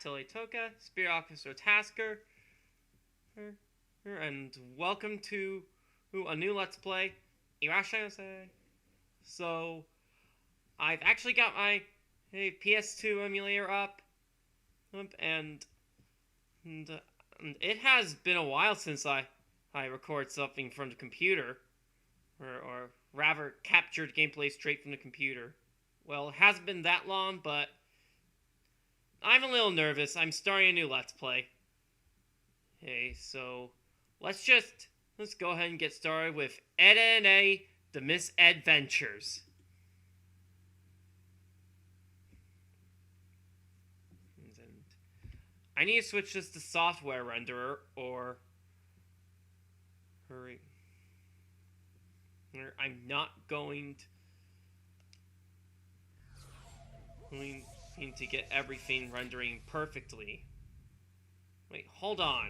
Dactyl Toka, Spirit Officer Tasker, and welcome to a new Let's Play, Irashaimase. So, I've actually got my PS2 emulator up, and it has been a while since I record something from the computer, or rather captured gameplay straight from the computer. Well, it hasn't been that long, but I'm a little nervous. I'm starting a new Let's Play. Okay, so let's go ahead and get started with Eddy, the Mis-Edventures. I need to switch this to software renderer, or I'm not going to get everything rendering perfectly. Wait, hold on.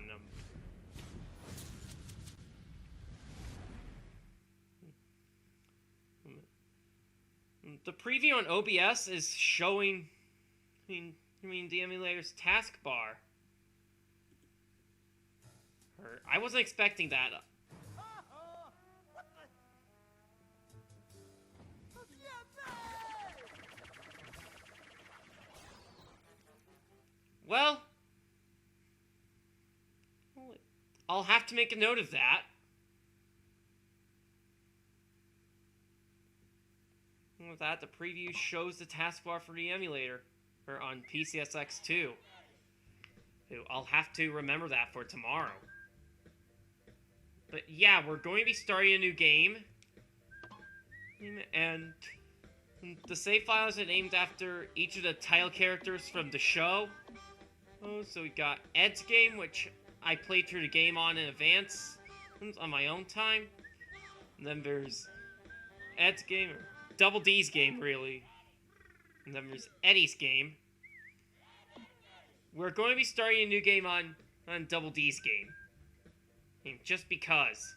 The preview on OBS is showing, the emulator's taskbar. I wasn't expecting that. Well, I'll have to make a note of that. With that, the preview shows the taskbar for the emulator, or on PCSX2. I'll have to remember that for tomorrow. But yeah, we're going to be starting a new game, and the save files are named after each of the title characters from the show. So we got Ed's game, which I played through the game on in advance, on my own time. And then there's Ed's game, or Double D's game, really. And then there's Eddy's game. We're going to be starting a new game on Double D's game. Just because.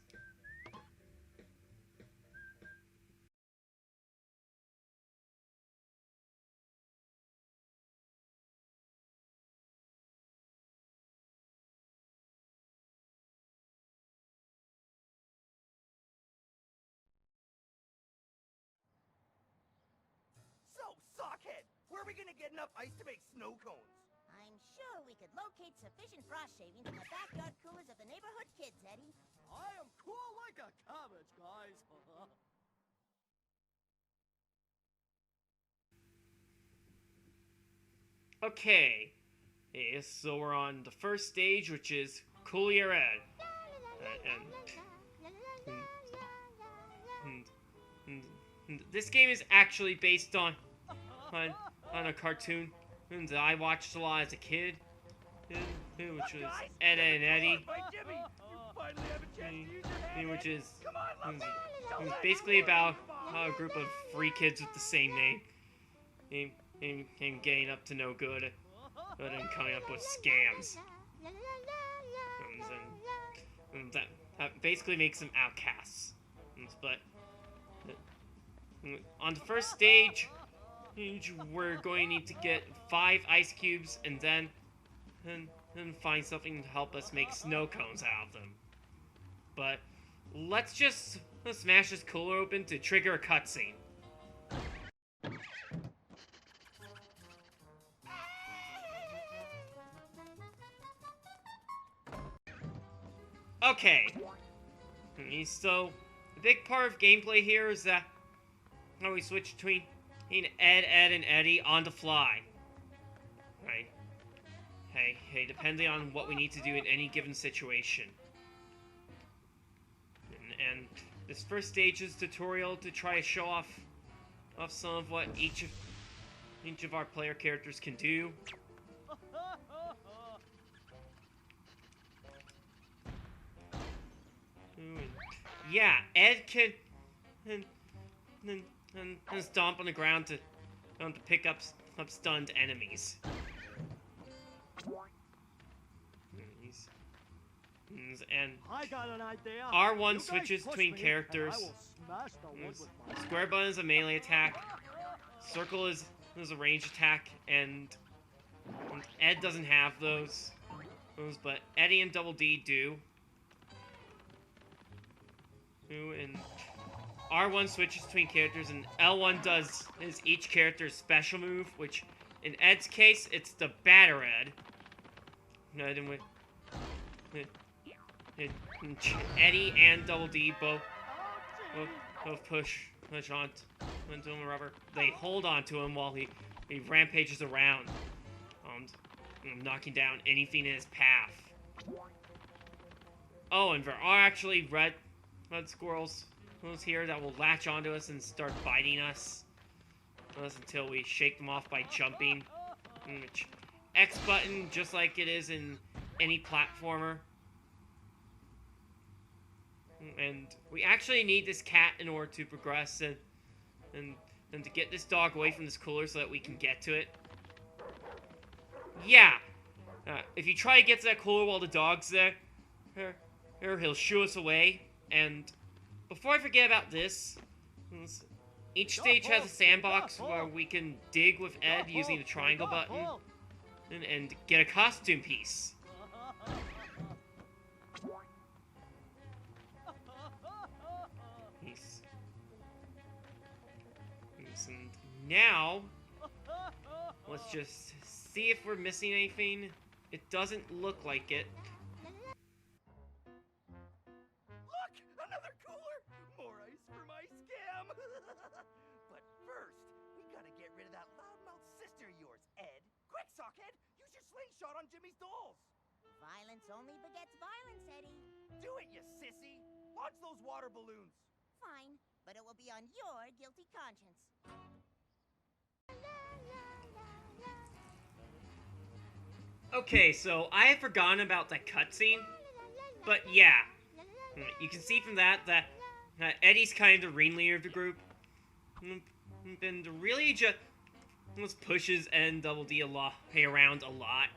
Where are we gonna get enough ice to make snow cones? I'm sure we could locate sufficient frost shavings in the backyard coolers of the neighborhood kids, Eddy. I am cool like a cabbage, guys. Okay. So we're on the first stage, which is Cool Your Ed. And this game is actually based on a cartoon that I watched a lot as a kid, which was Ed, Edd and Eddy, which is basically about a group of free kids with the same name, and getting up to no good, but then coming up with scams, and that basically makes them outcasts. But on the first stage, we're going to need to get 5 ice cubes and then find something to help us make snow cones out of them. But let's smash this cooler open to trigger a cutscene. Okay. So the big part of gameplay here is that how we switch between Ed, and Eddy on the fly. Right? Hey, depending on what we need to do in any given situation. And this first stage is tutorial to try to show off some of what each of our player characters can do. Yeah, Ed can and stomp on the ground to pick up stunned enemies. And I got an idea. R1 switches between characters. Square button is a melee attack. Circle is a range attack, and And Ed doesn't have those, but Eddy and Double D do. And R1 switches between characters, and L1 is each character's special move, which in Ed's case, it's the Batter Ed. Eddy and Double D both push onto him, rubber. They hold on to him while he rampages around, knocking down anything in his path. Oh, and there are actually red squirrels here that will latch onto us and start biting us until we shake them off by jumping. Which X button, just like it is in any platformer. And we actually need this cat in order to progress and to get this dog away from this cooler so that we can get to it. Yeah. If you try to get to that cooler while the dog's there, he'll shoo us away. And before I forget about this, each stage has a sandbox where we can dig with Ed using the triangle button and get a costume piece. And now, let's just see if we're missing anything. It doesn't look like it. Look! Another cooler! More ice for my scam! But first, we gotta get rid of that loudmouth sister of yours, Ed. Quick, Sockhead! Use your slingshot on Jimmy's dolls! Violence only begets violence, Eddy. Do it, you sissy! Launch those water balloons! Fine, but it will be on your guilty conscience. Okay, so I had forgotten about that cutscene, but yeah, you can see from that Eddy's kind of the ringleader of the group, and really just pushes Ed and Double D around a lot.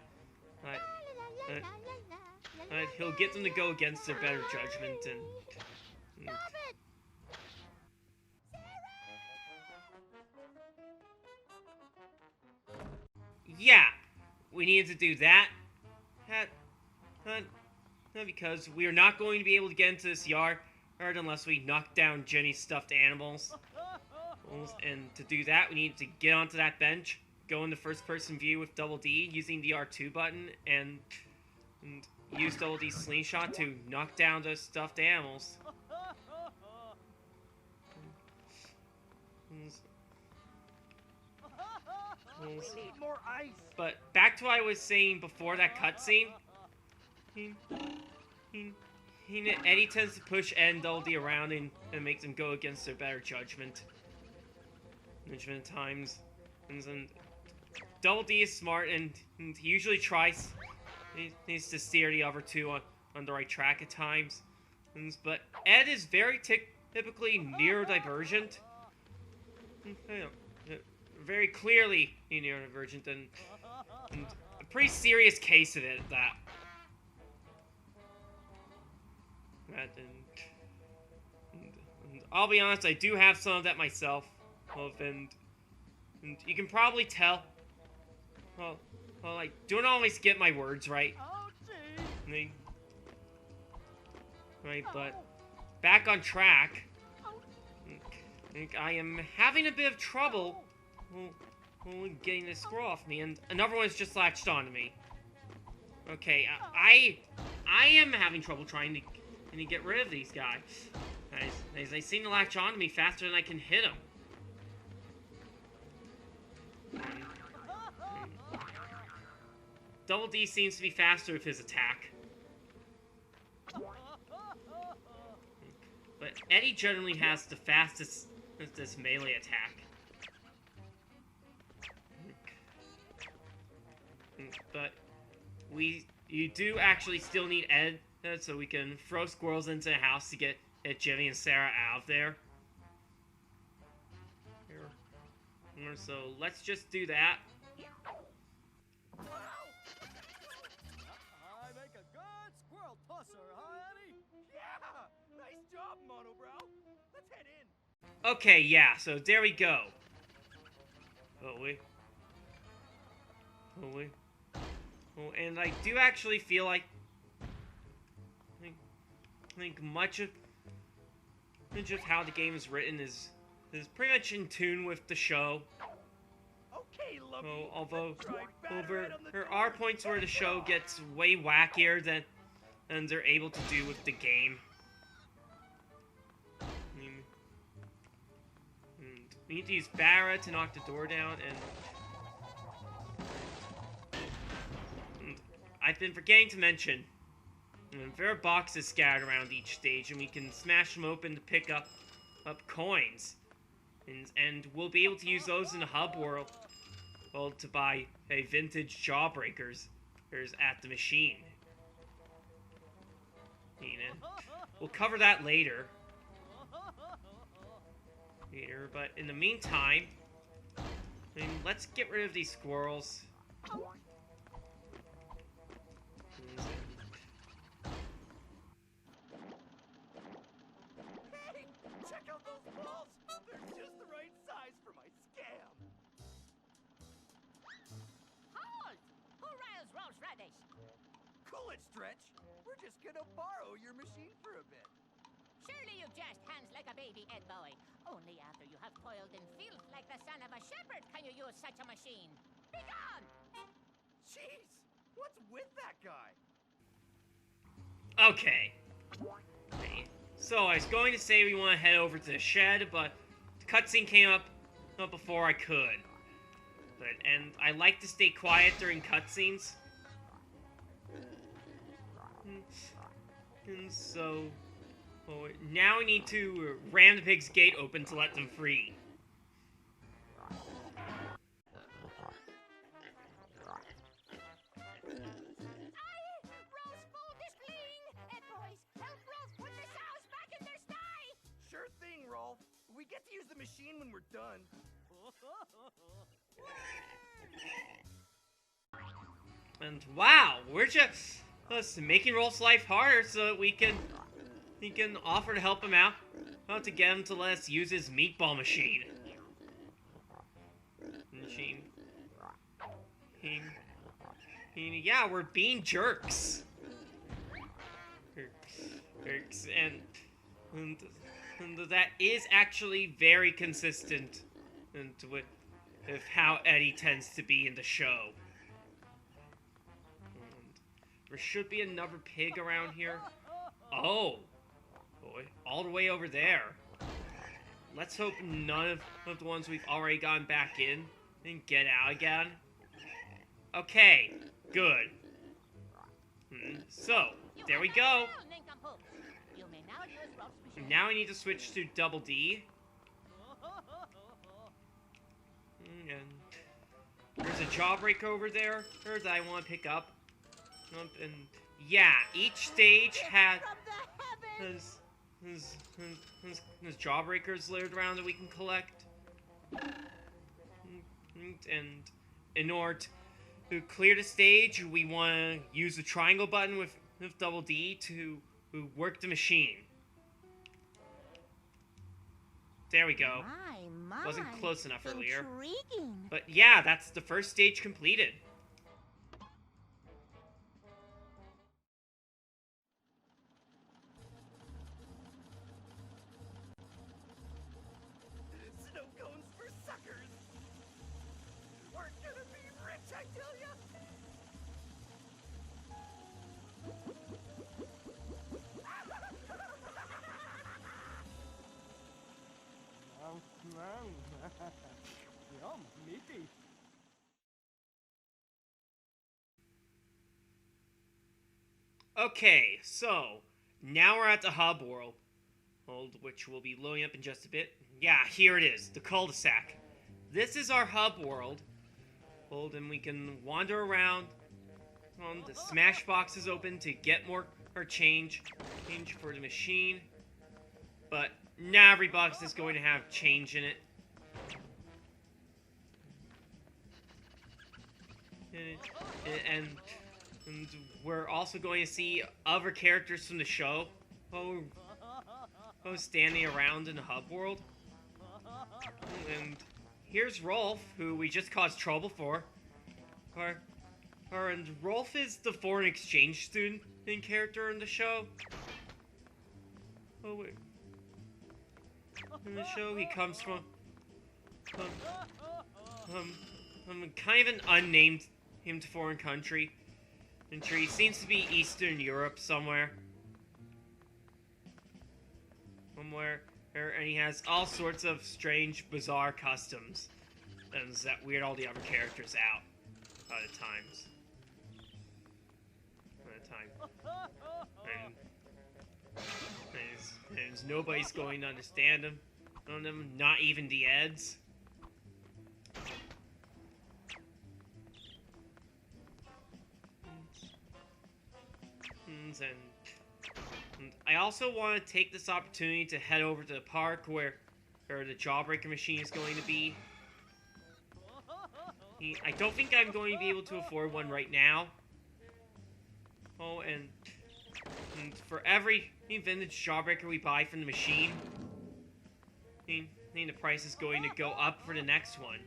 He'll get them to go against their better judgment, and yeah, we needed to do that. Because we are not going to be able to get into this yard unless we knock down Jenny's stuffed animals. And to do that, we need to get onto that bench, go into first-person view with Double D using the R2 button, and use Double D's slingshot to knock down those stuffed animals. We need more ice! But back to what I was saying before that cutscene. Eddy tends to push Ed and Double D around and make them go against their better judgment. At times. And Double D is smart and he usually tries. He needs to steer the other two on the right track at times. But Ed is very typically neurodivergent. Very clearly neurodivergent and a pretty serious case of it at that. And I'll be honest, I do have some of that myself. And you can probably tell. Well, I don't always get my words right. Right, but back on track. I am having a bit of trouble getting this squirrel off me, and another one's just latched onto me. Okay, I am having trouble trying to get rid of these guys. They seem to latch onto me faster than I can hit them. Double D seems to be faster with his attack. But Eddy generally has the fastest this melee attack. But you do actually still need Ed, so we can throw squirrels into the house to get Jimmy and Sarah out of there. So let's just do that. I make a good squirrel tosser, huh, Eddy? Yeah! Nice job, Monobrow. Let's head in. Okay, yeah, so there we go. Oh, and I do actually feel like I think much of how the game is written is pretty much in tune with the show. Okay, Lumpy. Oh, although let's try batter right on the there door. are points where the show gets way wackier than they're able to do with the game. And we need to use Barra to knock the door down, and I've been forgetting to mention, there are boxes scattered around each stage, and we can smash them open to pick up coins. And we'll be able to use those in the hub world, well, to buy vintage jawbreakers at the machine. We'll cover that later, but in the meantime, let's get rid of these squirrels. Hey, check out those balls. They're just the right size for my scam. Hold! Who riles Rolls Radish? Cool it, Stretch. We're just gonna borrow your machine for a bit. Surely you just hands like a baby, Ed boy. Only after you have toiled in filth like the son of a shepherd can you use such a machine. Be gone! Jeez, what's with that guy? Okay. So I was going to say we want to head over to the shed, but the cutscene came up before I could. And I like to stay quiet during cutscenes. And so, now we need to ram the pig's gate open to let them free. Rolls full displaying! Ed boys, help Rolls put the sows back in their sty! Sure thing, Rolf. We get to use the machine when we're done. And wow, we're just making Rolf's life harder so that we can offer to help him out, to get him to let us use his meatball machine. Yeah, we're being jerks. And that is actually very consistent with how Eddy tends to be in the show. There should be another pig around here. Oh, boy, all the way over there. Let's hope none of the ones we've already gone back in and get out again. Okay, good. So, there we go. You may now use Rolls' machine. Now I need to switch to Double D. And there's a jawbreaker over there that I want to pick up. And yeah, each stage has jawbreakers littered around that we can collect. And in order to clear the stage, we want to use the triangle button with Double D to work the machine. There we go. My, Wasn't close enough earlier. Intriguing. But yeah, that's the first stage completed. Snow cones for suckers. We're gonna be rich, I tell ya. Yum, meaty. Okay, so now we're at the hub world, which will be loading up in just a bit. Yeah, here it is, the cul-de-sac. This is our hub world, and we can wander around. The smash box is open to get more change for the machine, but not every box is going to have change in it. And we're also going to see other characters from the show standing around in the hub world. And here's Rolf, who we just caused trouble for And Rolf is the foreign exchange student in character in the show. Oh wait. In the show, he comes from kind of an unnamed foreign country. And sure, he seems to be Eastern Europe somewhere. And he has all sorts of strange, bizarre customs. And that weird all the other characters out at times. And nobody's going to understand him. Not even the Eds. And I also want to take this opportunity to head over to the park where the Jawbreaker machine is going to be. I don't think I'm going to be able to afford one right now. Oh, and for every vintage Jawbreaker we buy from the machine, I think the price is going to go up for the next one.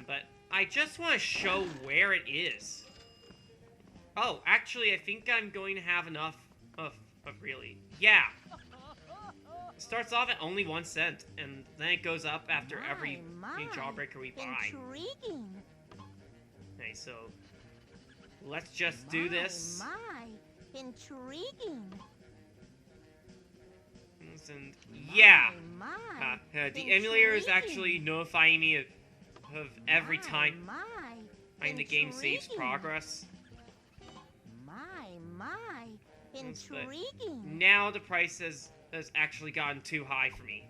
But I just want to show where it is. Oh, actually, I think I'm going to have enough of really. Yeah. It starts off at only 1 cent, and then it goes up after every Jawbreaker we buy. Intriguing. Okay, so let's just do this. Intriguing. And yeah, My. the emulator is actually notifying me of every time the game saves progress. My. Intriguing. Now the price has actually gotten too high for me.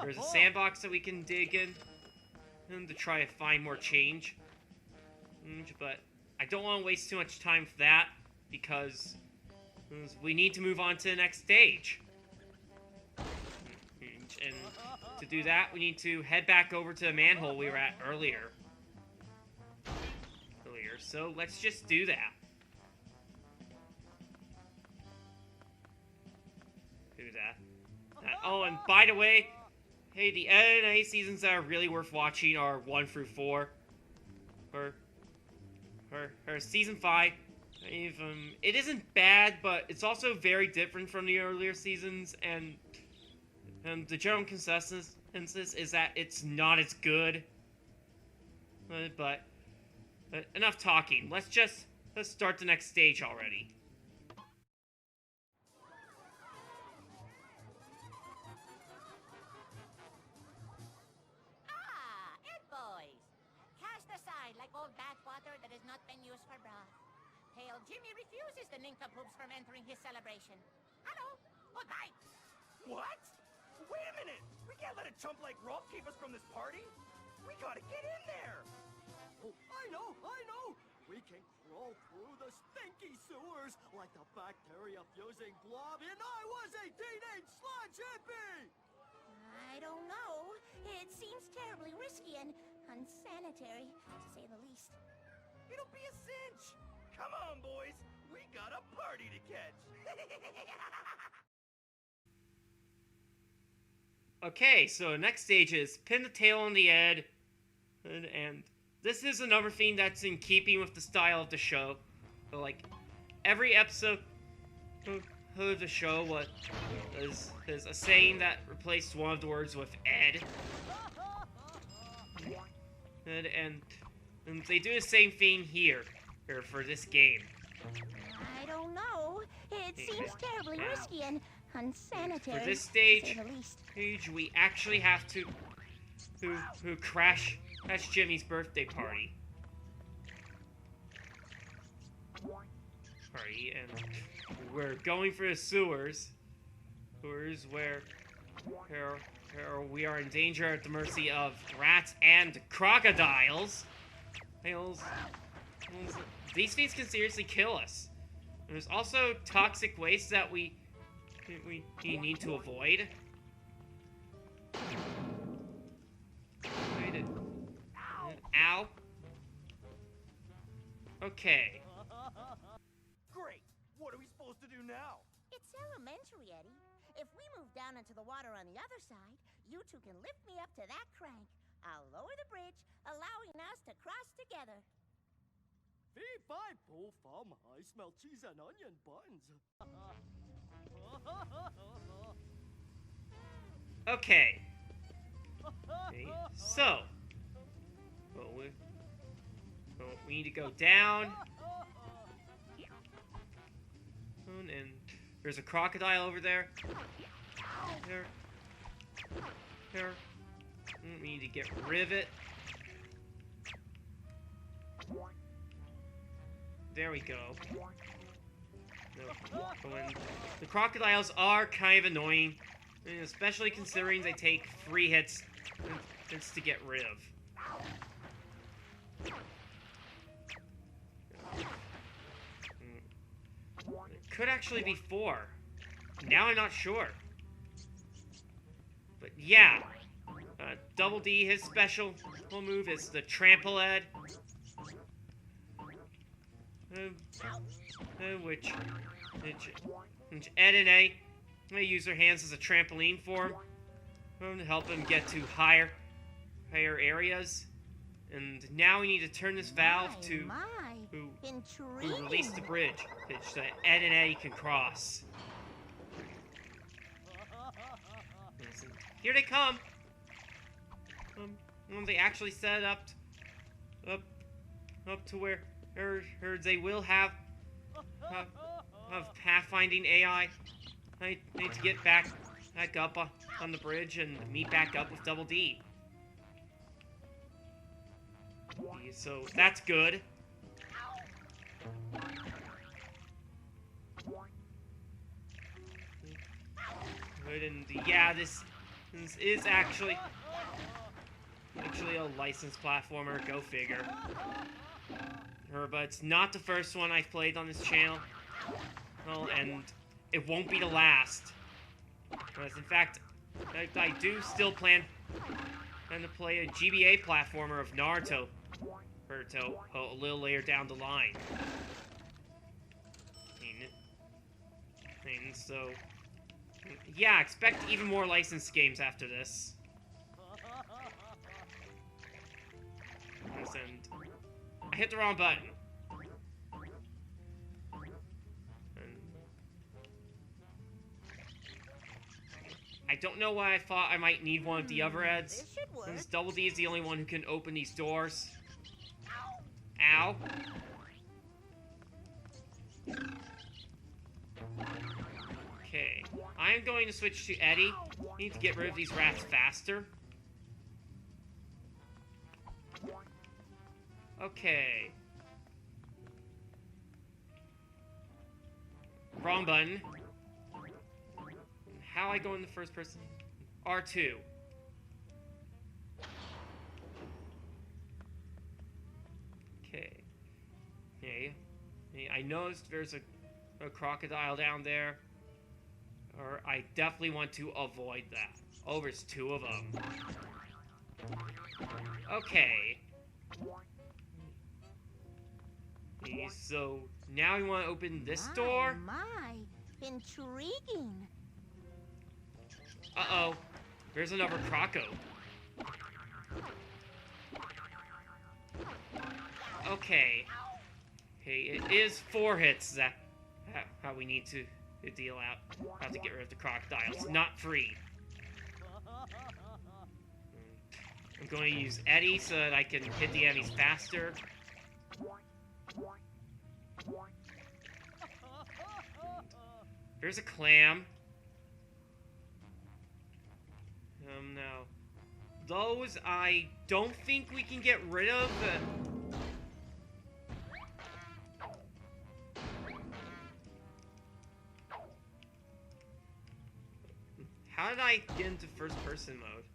There's a sandbox that we can dig in to try to find more change. But I don't want to waste too much time for that because we need to move on to the next stage. And to do that, we need to head back over to the manhole we were at earlier. So let's just do that. Oh, and by the way, hey, the Eddy and Eddy seasons that are really worth watching are 1 through 4. Or season 5. It isn't bad, but it's also very different from the earlier seasons, and the general consensus is that it's not as good. But enough talking. Let's start the next stage already. Ed boys. Cast aside like old bathwater that has not been used for broth. Pale Jimmy refuses the nincompoops from entering his celebration. Hello. Goodbye. What? Wait a minute! We can't let a chump like Rolf keep us from this party! We gotta get in there! Oh, I know! We can crawl through the stinky sewers like the bacteria-fusing blob in I Was a Teenage Sludge Hippie! I don't know. It seems terribly risky and unsanitary, to say the least. It'll be a cinch! Come on, boys! We got a party to catch! Okay, so the next stage is pin the tail on the Ed, and this is another thing that's in keeping with the style of the show. So, like, every episode of the show is a saying that replaced one of the words with Ed. And they do the same thing here for this game. I don't know. It seems terribly risky and unsanitary, For this to stage, say the least. we actually have to crash Jimmy's birthday party. And we're going for the sewers where we are in danger at the mercy of rats and crocodiles. These things can seriously kill us. There's also toxic waste that we need to avoid. Ow. Okay. Great! What are we supposed to do now? It's elementary, Eddie. If we move down into the water on the other side, you two can lift me up to that crank, I'll lower the bridge, allowing us to cross together. Fee, fi, fo, fum. I smell cheese and onion buns. Okay. Okay, so. Well, we need to go down. And there's a crocodile over there. There. We need to get rid of it. There we go. And the crocodiles are kind of annoying, especially considering they take 3 hits to get rid of. It could actually be 4. Now I'm not sure. But yeah, Double D, his special move is the Trample Ed. Which Ed and A use their hands as a trampoline for him to help him get to higher areas. And now we need to turn this valve to release the bridge so that Ed and A can cross. Here they come. They actually set it up to where they will have pathfinding AI. I need to get back up on the bridge and meet back up with Double D. So that's good. Good, and yeah, this is actually a licensed platformer. Go figure. But it's not the first one I've played on this channel. Well, and it won't be the last. In fact, I do still plan to play a GBA platformer of Naruto a little later down the line. And so, yeah, expect even more licensed games after this. And I hit the wrong button. I don't know why I thought I might need one of the other Eds, since Double D is the only one who can open these doors. Ow. Okay, I'm going to switch to Eddy. I need to get rid of these rats faster. Okay. Wrong button. How I go in the first person? R2. Okay. Okay. I noticed there's a crocodile down there. Or I definitely want to avoid that. Oh, there's 2 of them. Okay. So now we want to open this door. My, intriguing. Uh-oh. There's another croco. Okay. Okay, it is 4 hits that how we need to deal out. How to get rid of the crocodiles, not 3. I'm going to use Eddy so that I can hit the enemies faster. There's a clam. Now, those I don't think we can get rid of. How did I get into first-person mode?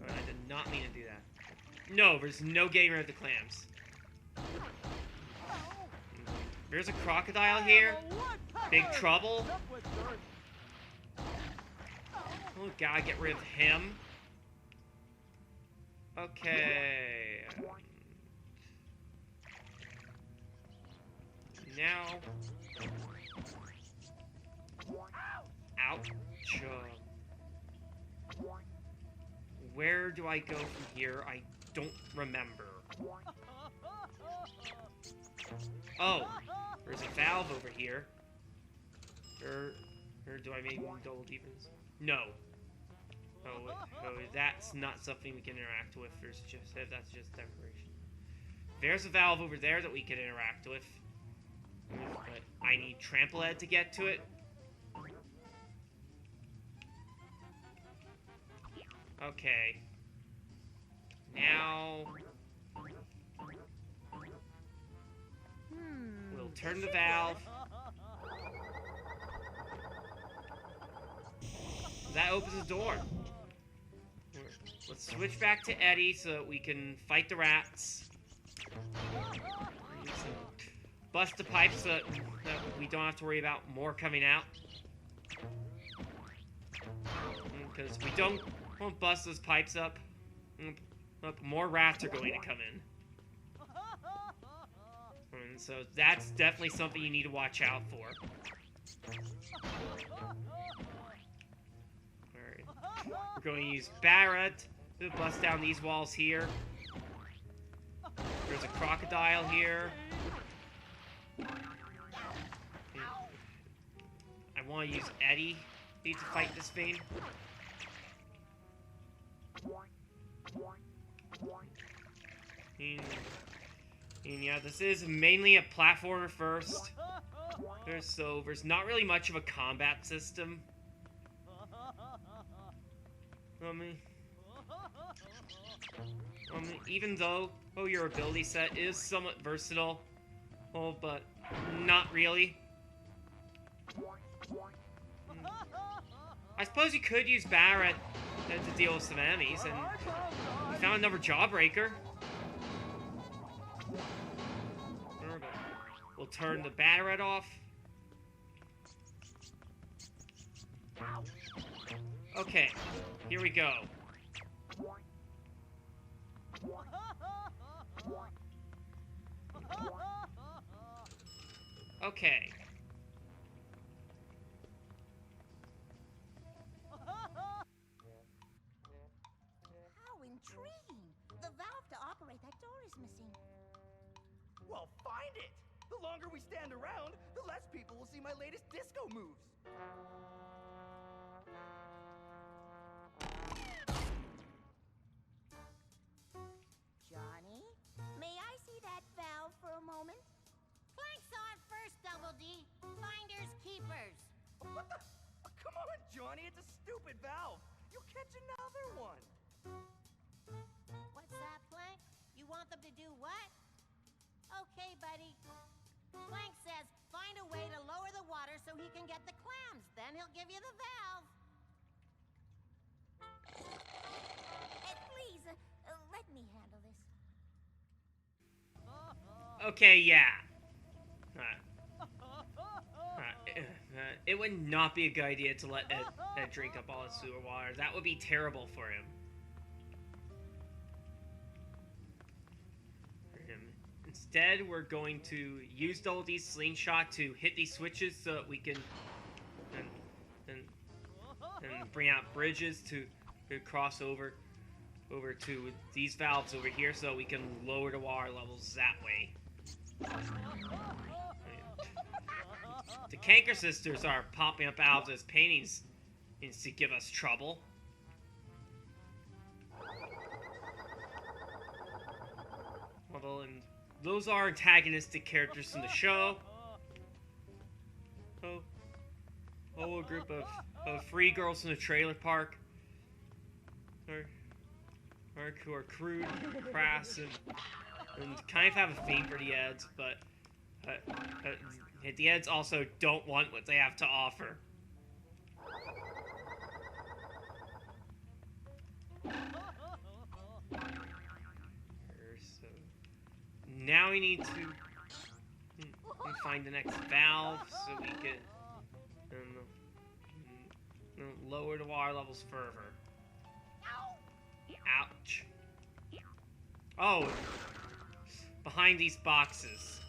I did not mean to do that. No, there's no getting rid of the clams. There's a crocodile here. Big trouble. Oh, gotta get rid of him. Okay. Now. Ouch. where do I go from here? I don't remember. Oh, there's a valve over here. Or do I maybe double deepens? No. Oh, that's not something we can interact with. That's just decoration. There's a valve over there that we can interact with. But I need Trample Ed to get to it. Okay. Now we'll turn the valve. That opens the door. Let's switch back to Eddy so that we can fight the rats. Bust the pipes so that we don't have to worry about more coming out. Because we won't bust those pipes up, more rats are going to come in. And so that's definitely something you need to watch out for. Alright. We're going to use Barrett to bust down these walls here. There's a crocodile here. I want to use Eddy to fight this thing. And yeah, this is mainly a platformer first. So there's not really much of a combat system. Even though your ability set is somewhat versatile, but not really. I suppose you could use Barrett to deal with some enemies, and we found another Jawbreaker. We'll turn the Barrett off. Okay, here we go. Okay. How intriguing! The valve to operate that door is missing. Well, find it! The longer we stand around, the less people will see my latest disco moves. Johnny, may I see that valve for a moment? Planks on first, Double D. Finders keepers. What the? Oh, come on, Johnny, it's a stupid valve. You'll catch another one. What's that, Plank? You want them to do what? Okay, buddy. Plank says find a way to lower the water so he can get the clams. Then he'll give you the valve. Please, let me handle this. Okay, yeah. It would not be a good idea to let Ed drink up all his sewer water. That would be terrible for him. Instead, we're going to use Double D's slingshot to hit these switches so that we can and bring out bridges to cross over to these valves over here so we can lower the water levels that way. The Canker Sisters are popping up out of those paintings to give us trouble. Although, and those are antagonistic characters from the show. A group of free girls from the trailer park who are crude, crass, and kind of have a theme for the Eds, but the Eds also don't want what they have to offer. So now we need to find the next valve so we can lower the water levels further. Ouch. Oh, behind these boxes.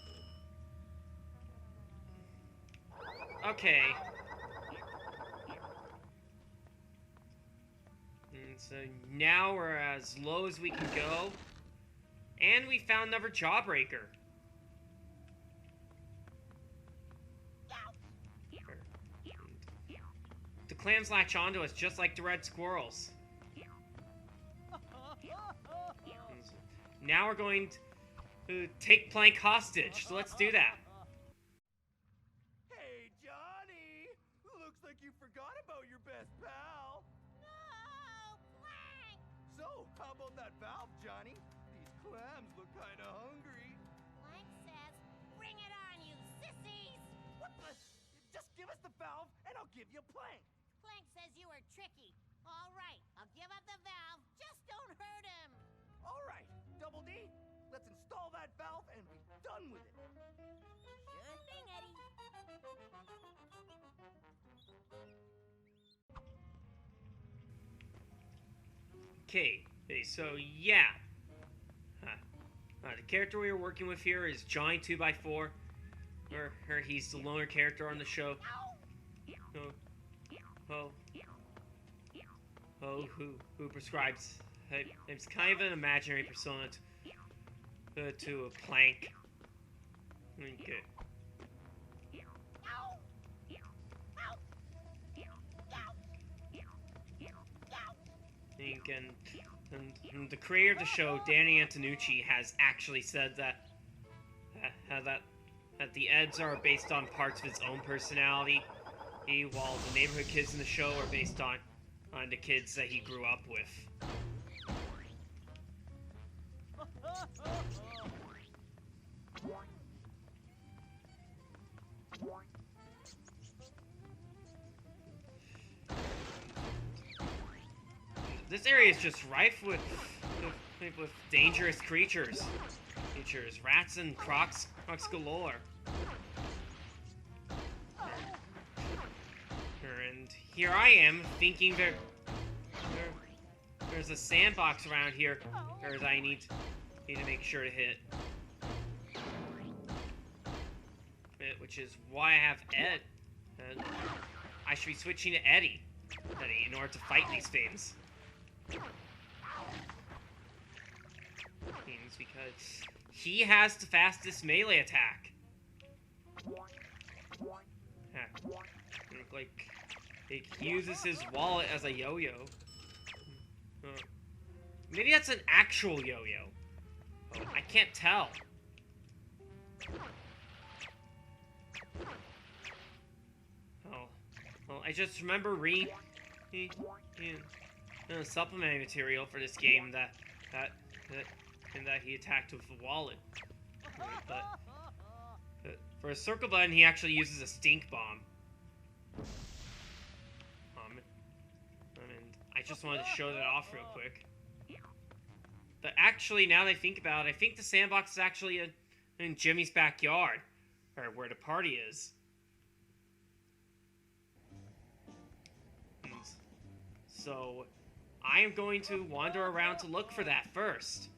Okay. And so now we're as low as we can go. And we found another jawbreaker. The clams latch onto us just like the red squirrels. Now we're going to take Plank hostage, so let's do that. Hey, Johnny! Looks like you forgot about your best pal. No, Plank! So, how about that valve, Johnny? These clams look kinda hungry. Plank says, bring it on, you sissies! What the? Just give us the valve, and I'll give you Plank. Plank says you were tricky. All right, I'll give up the valve. Just don't hurt him. All right, Double D, let's install that valve and be done with it. Sure thing, Eddie. Okay, so yeah. The character we are working with here is Johnny 2x4. Or he's the loner character on the show. Who prescribes? It's kind of an imaginary persona to a Plank. Okay. And the creator of the show, Danny Antonucci, has actually said that the Eds are based on parts of his own personality, while the neighborhood kids in the show are based on the kids that he grew up with. This area is just rife with dangerous creatures. Rats and crocs galore. And here I am thinking there's a sandbox around here that I need to make sure to hit. Which is why I have Ed. I should be switching to Eddy in order to fight these things. Because he has the fastest melee attack. Like, he uses his wallet as a yo-yo. Maybe that's an actual yo-yo. I can't tell. Well, I just remember reading supplementary material for this game that he attacked with a wallet. But for a circle button, he actually uses a stink bomb. And I just wanted to show that off real quick. But actually, now that I think about it, I think the sandbox is actually in Jimmy's backyard, or where the party is. So I am going to wander around to look for that first,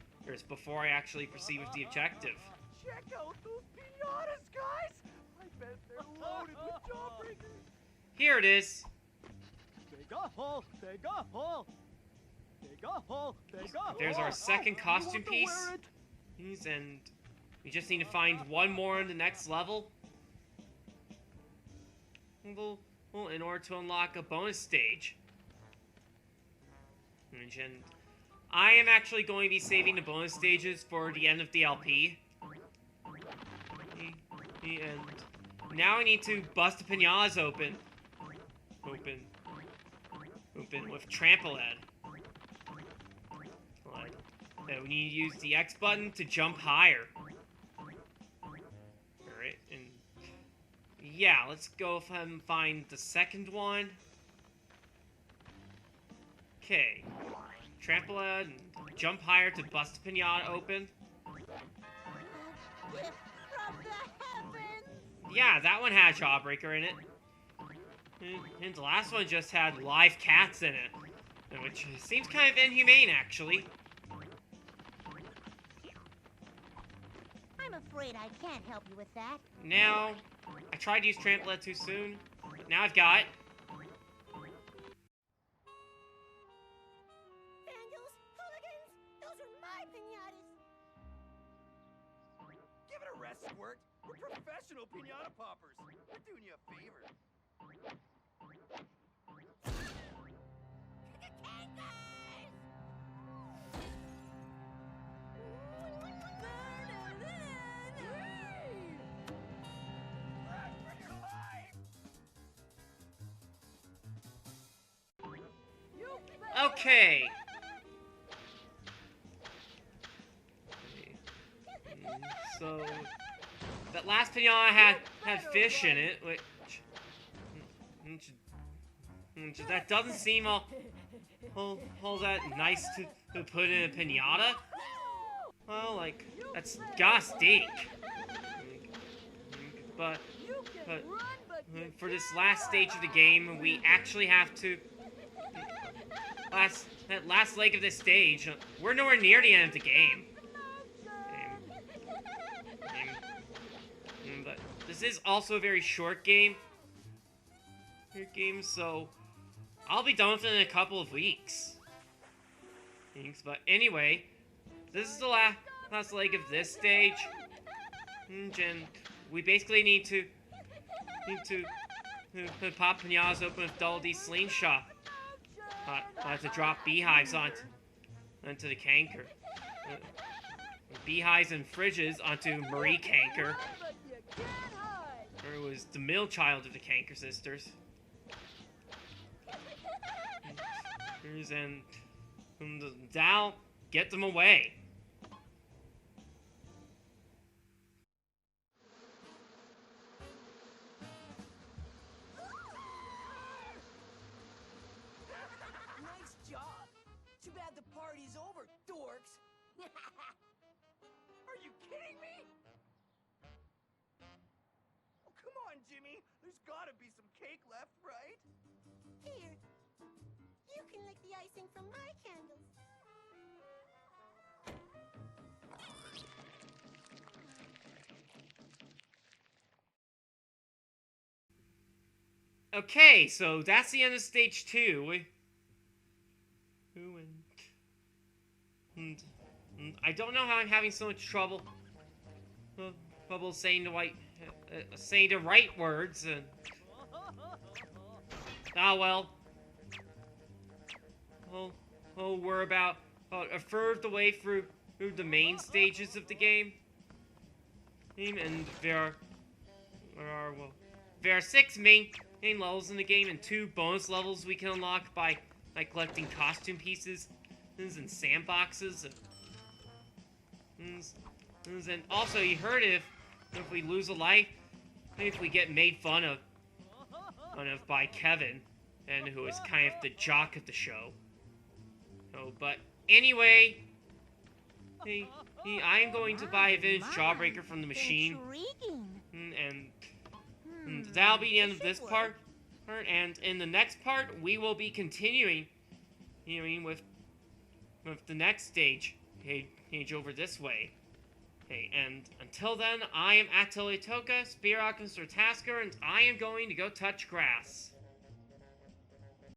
before I actually proceed with the objective. Check out those pinatas, guys! I bet they're loaded with jawbreakers. Here it is. Dig a hole, dig a hole. Dig a hole, dig a hole. There's our second costume piece. And we just need to find one more in the next level. Well, in order to unlock a bonus stage. And I am actually going to be saving the bonus stages for the end of the LP. And now I need to bust the pinatas open with Trampolin. We need to use the X button to jump higher. Alright, and yeah, let's go and find the second one. Okay. Trampoline, jump higher to bust the pinata open. Gift from the heavens! Yeah, that one had Jawbreaker in it. And the last one just had live cats in it. Which seems kind of inhumane, actually. I'm afraid I can't help you with that. Now, I tried to use Trampoline too soon, but now I've got it. professional pinata poppers. We're doing you a favor. Run for your life! Okay. So that last pinata had fish in it, which that doesn't seem all that nice to put in a pinata. Well, like, that's gotta stink. But for this last stage of the game, we actually have to that last leg of this stage. We're nowhere near the end of the game. But this is also a very short game. So I'll be done with it in a couple of weeks. But anyway, this is the last leg of this stage, and we basically need to pop pinatas open with Double D slingshot to drop beehives onto the canker. Beehives and fridges onto Marie Canker. Or it was the middle child of the Canker sisters. And Dal, get them away. Nice job. Too bad the party's over, dorks. Are you kidding me? Oh, come on, Jimmy. There's gotta be some cake left, right? Here, you can lick the icing from my candles. Okay, so that's the end of stage 2. And I don't know how I'm having so much trouble saying the right words. Well. We're about a third of the way through the main stages of the game. And there are 6 main levels in the game and 2 bonus levels we can unlock by collecting costume pieces and sandboxes. And also, you heard if we lose a life, if we get made fun of by Kevin, and who is kind of the jock of the show. But anyway, I'm going to buy a vintage Jawbreaker from the machine. And that'll be the end of this part. And in the next part, we will be continuing, with the next stage over this way. And until then, I am Atelier Toka, Spear Alchemist or Tasker, and I am going to go touch grass.